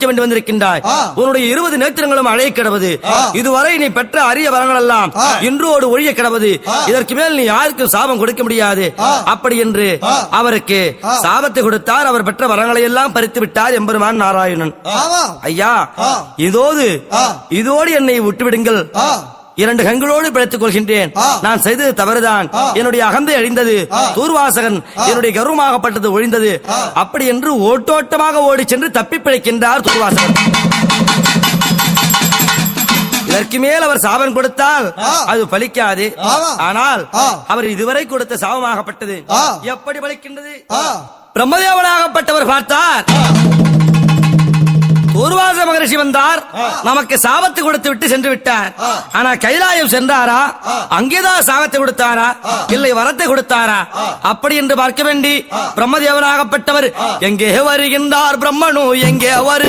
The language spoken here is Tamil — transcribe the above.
வேண்டி வந்திருக்கின்றாய். உன்னுடைய 20 நேத்திரங்களும் அழைய கிடவது. இதுவரை நீ பெற்ற அரிய வரங்கள் எல்லாம் இன்றோடு ஒழிய கிடவது. இதற்கு மேல் நீ யாருக்கும் சாபம் கொடுக்க முடியாது. அப்படி என்று அவருக்கு சாபத்தை கொடுத்தார். அவர் பெற்ற வரங்களை எல்லாம் பறித்து விட்டார் எம்பெருமான் நாராயணன். ஐயா, இதோடு என்னை விட்டுவிடுங்கள். 2 கண்களோடு பிழைத்துக் கொள்கின்றேன். நான் செய்தது தவறுதான். என்னுடைய அகந்தை அழிந்தது. தூர்வாசகன் என்னுடைய கர்வமாகப்பட்டது ஒழிந்தது. அப்படி என்று ஓட்டோட்டமாக ஓடி சென்று தப்பி பிழைக்கின்றார் தூர்வாசகன். இதற்கு மேல் அவர் சாபம் கொடுத்தால் அது பலிக்காது. ஆனால் அவர் இதுவரை கொடுத்த சாபமாகப்பட்டது எப்படி பலிக்கின்றது? பிரம்மதேவனாகப்பட்டவர் பார்த்தார். தூர்வாச மகரிஷி வந்தார். நமக்கு சாபத்தை கொடுத்து விட்டு சென்று விட்டார். ஆனா கைலாயம் சென்றாரா? அங்கேதான் சாபத்தை கொடுத்தாரா? இல்லை வரத்தை கொடுத்தாரா? அப்படி என்று பார்க்க வேண்டி பிரம்மதேவனாகப்பட்டவர் எங்கே வருகின்றார்? பிரம்மனு எங்கே வருகின்றார்?